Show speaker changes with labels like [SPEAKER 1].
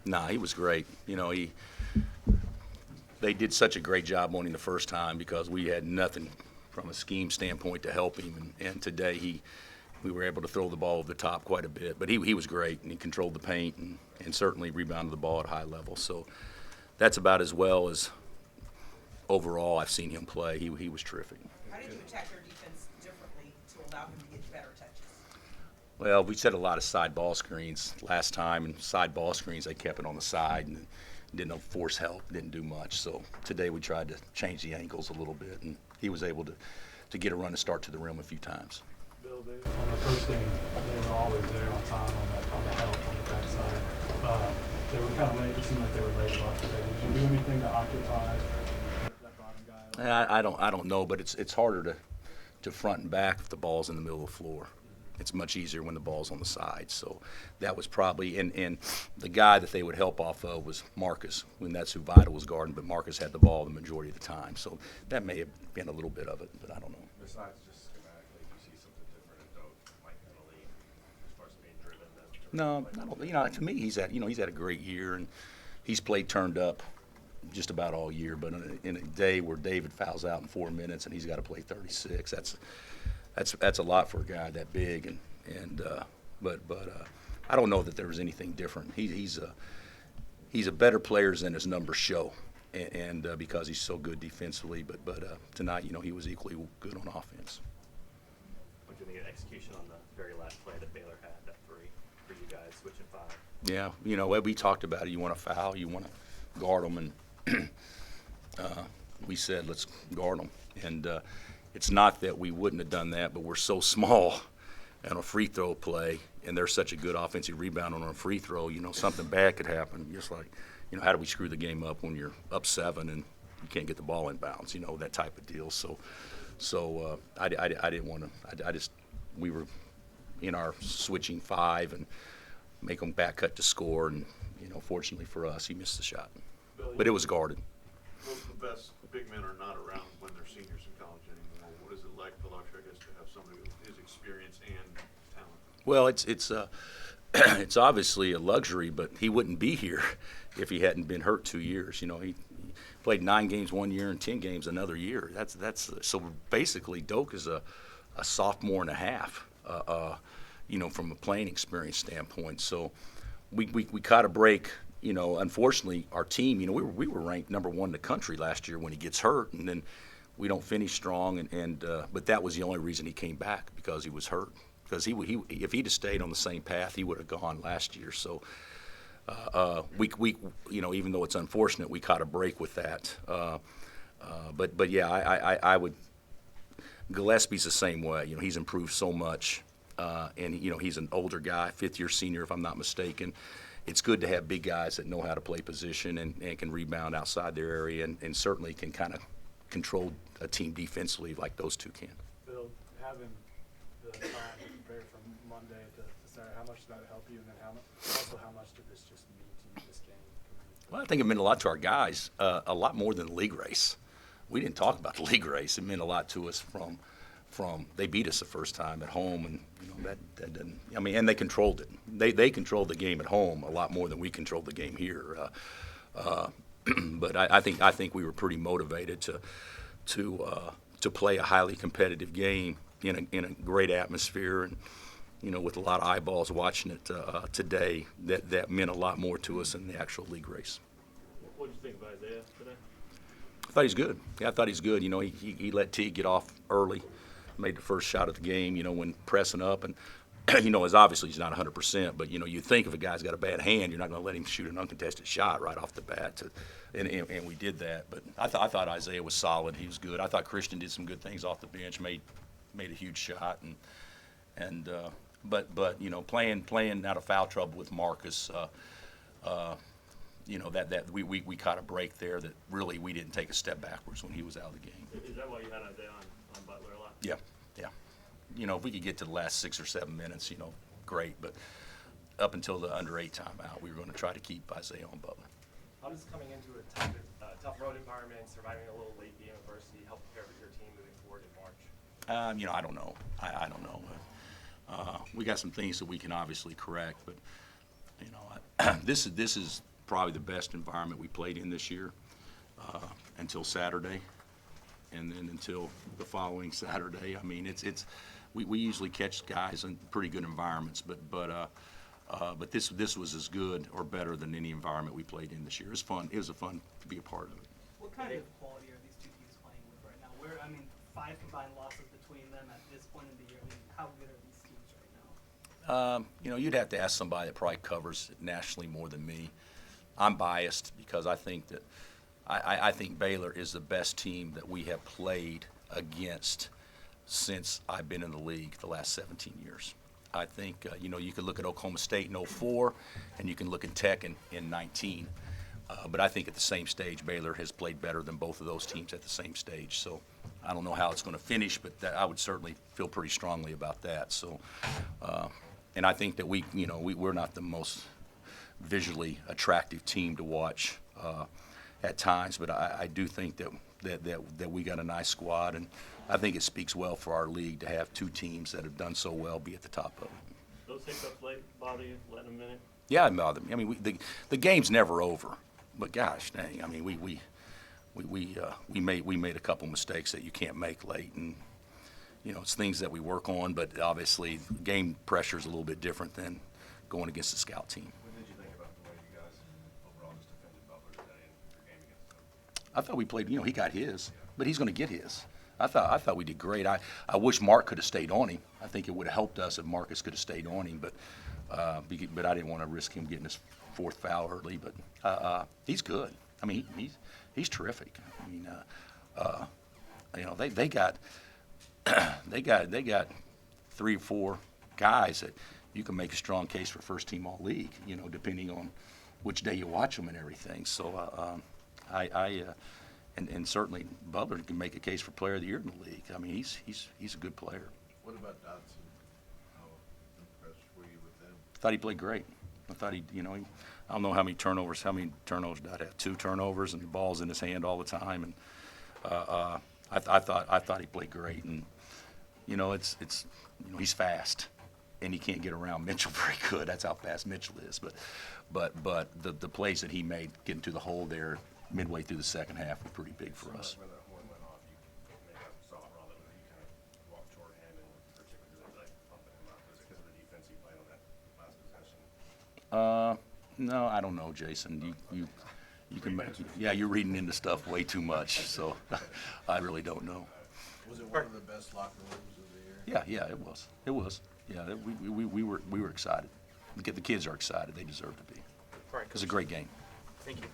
[SPEAKER 1] Nah, he was great. They did such a great job on him the first time because we had nothing from a scheme standpoint to help him. And today we were able to throw the ball over the top quite a bit. But he was great, and he controlled the paint and certainly rebounded the ball at a high level. So that's about as well as overall I've seen him play. He was terrific.
[SPEAKER 2] How did you attack your defense differently to allow him to get better touches?
[SPEAKER 1] Well, we set a lot of side ball screens last time, and side ball screens, they kept it on the side and didn't force help, didn't do much. So today we tried to change the angles a little bit, and he was able to get a run to start to the rim a few times.
[SPEAKER 3] Bill, on the first game, they were always there on time on the help on the backside. They were kind of late. It seemed like they were late a lot today. Did you do anything to occupy that bottom guy?
[SPEAKER 1] I don't know, but it's harder to front and back if the ball's in the middle of the floor. It's much easier when the ball's on the side. So that was probably, and the guy that they would help off of was Marcus, when that's who Vidal was guarding, but Marcus had the ball the majority of the time. So that may have been a little bit of it, but I don't know.
[SPEAKER 4] Besides just schematically, do you see something different in Doak, like mentally, as far as being driven?
[SPEAKER 1] No, I don't. To me, he's had a great year, and he's played turned up just about all year. But in a day where David fouls out in 4 minutes and he's got to play 36, that's a lot for a guy that big, but I don't know that there was anything different. He's a better player than his numbers show, and because he's so good defensively. But tonight, he was equally good on offense.
[SPEAKER 5] What do you think of execution on the very last play that Baylor had, that three for you guys, switching five?
[SPEAKER 1] Yeah, we talked about it. You want to foul, you want to guard them, and we said let's guard them, and. It's not that we wouldn't have done that, but we're so small on a free throw play, and they're such a good offensive rebound on a free throw. Something bad could happen. Just like, how do we screw the game up when you're up 7 and you can't get the ball in bounds? That type of deal. So I didn't want to. We were in our switching 5 and make them back cut to score, and fortunately for us, he missed the shot, but it was guarded.
[SPEAKER 4] Most of the best big men are not around when they're seniors in college anymore. What is it like, the luxury, I guess, to have somebody with his experience and talent?
[SPEAKER 1] Well, it's obviously a luxury, but he wouldn't be here if he hadn't been hurt 2 years. He played 9 games 1 year and 10 games another year. That's so basically Doak is a sophomore and a half. From a playing experience standpoint. So we caught a break. Unfortunately, our team, we were ranked number 1 in the country last year when he gets hurt, and then we don't finish strong. But that was the only reason he came back, because he was hurt. Because if he'd have stayed on the same path, he would have gone last year. So we even though it's unfortunate, we caught a break with that. But yeah, I would. Gillespie's the same way. He's improved so much, and he's an older guy, 5th-year senior, if I'm not mistaken. It's good to have big guys that know how to play position and can rebound outside their area and certainly can kind of control a team defensively like those two can.
[SPEAKER 3] Bill, having the time to prepare from Monday to Saturday, how much did that help you? And then how much did this just mean to you, this game?
[SPEAKER 1] Well, I think it meant a lot to our guys, a lot more than the league race. We didn't talk about the league race. It meant a lot to us from they beat us the first time at home, and that didn't. And they controlled it. They controlled the game at home a lot more than we controlled the game here. But I think we were pretty motivated to play a highly competitive game in a great atmosphere, and with a lot of eyeballs watching it today. That meant a lot more to us than the actual league race.
[SPEAKER 5] What did you think of Isaiah today?
[SPEAKER 1] I thought he's good. Yeah, I thought he's good. He let T get off early, made the first shot of the game, when pressing up. And, obviously he's not 100%, but, you think if a guy's got a bad hand, you're not going to let him shoot an uncontested shot right off the bat. And we did that. But I thought Isaiah was solid. He was good. I thought Christian did some good things off the bench, made a huge shot. But playing out of foul trouble with Marcus, that we caught a break there that really we didn't take a step backwards when he was out of the game.
[SPEAKER 5] Is that why you had Isaiah on Butler a lot?
[SPEAKER 1] Yeah. If we could get to the last 6 or 7 minutes, great. But up until the under 8 timeout, we were going to try to keep Isaiah on Butler.
[SPEAKER 6] How does coming into a tough road environment and surviving a little late game adversity help prepare your team moving forward in March?
[SPEAKER 1] I don't know. I don't know. We got some things that we can obviously correct, but this is probably the best environment we played in this year until Saturday, and then until the following Saturday. I mean, we usually catch guys in pretty good environments, but this was as good or better than any environment we played in this year. It was fun. It was fun to be a part of it.
[SPEAKER 7] What kind of quality are these two teams playing with right now? I mean, 5 combined losses between them at this point in the year. I mean, how good are these teams right now?
[SPEAKER 1] You'd have to ask somebody that probably covers it nationally more than me. I'm biased because I think that I think Baylor is the best team that we have played against since I've been in the league the last 17 years. I think, you could look at Oklahoma State in 04, and you can look at Tech in 19. But I think at the same stage, Baylor has played better than both of those teams at the same stage. So I don't know how it's going to finish, but I would certainly feel pretty strongly about that. So, and I think that we're not the most visually attractive team to watch at times, but I do think that we got a nice squad, and I think it speaks well for our league to have two teams that have done so well be at the top of it.
[SPEAKER 5] Those hiccups late bother you, letting them in it?
[SPEAKER 1] Yeah, it bothered me. I mean, the game's never over, but gosh dang, I mean, we made a couple mistakes that you can't make late, and it's things that we work on. But obviously, game pressure is a little bit different than going against the scout team.
[SPEAKER 8] What did you think about the way you guys overall just defended Butler today in your game against them?
[SPEAKER 1] I thought we played. He got his, but he's going to get his. I thought we did great. I wish Mark could have stayed on him. I think it would have helped us if Marcus could have stayed on him, but I didn't want to risk him getting his 4th foul early. But he's good. I mean, he's terrific. I mean, they got they got 3 or 4 guys that you can make a strong case for first team all league. Depending on which day you watch them and everything. So and certainly Butler can make a case for player of the year in the league. I mean, he's a good player.
[SPEAKER 8] What about Dotson? How impressed were you with them?
[SPEAKER 1] I thought he played great. I thought I don't know how many turnovers Dot had. 2 turnovers, and the ball's in his hand all the time. And I thought he played great. And he's fast, and he can't get around Mitchell very good. That's how fast Mitchell is. But the plays that he made getting to the hole there midway through the second half were pretty big for us.
[SPEAKER 8] When that horn went off, you maybe saw it wrong, but you kind of walked toward him and particularly like pumping him up. Was it because of the defense he played on that last possession?
[SPEAKER 1] No, I don't know, Jason. You can you're reading into stuff way too much. So I really don't know.
[SPEAKER 8] Was it one of the best locker rooms of the year?
[SPEAKER 1] Yeah, it was. It was. Yeah, we were excited. The kids are excited. They deserve to be.
[SPEAKER 6] All right,
[SPEAKER 1] It was a great game.
[SPEAKER 6] Thank you.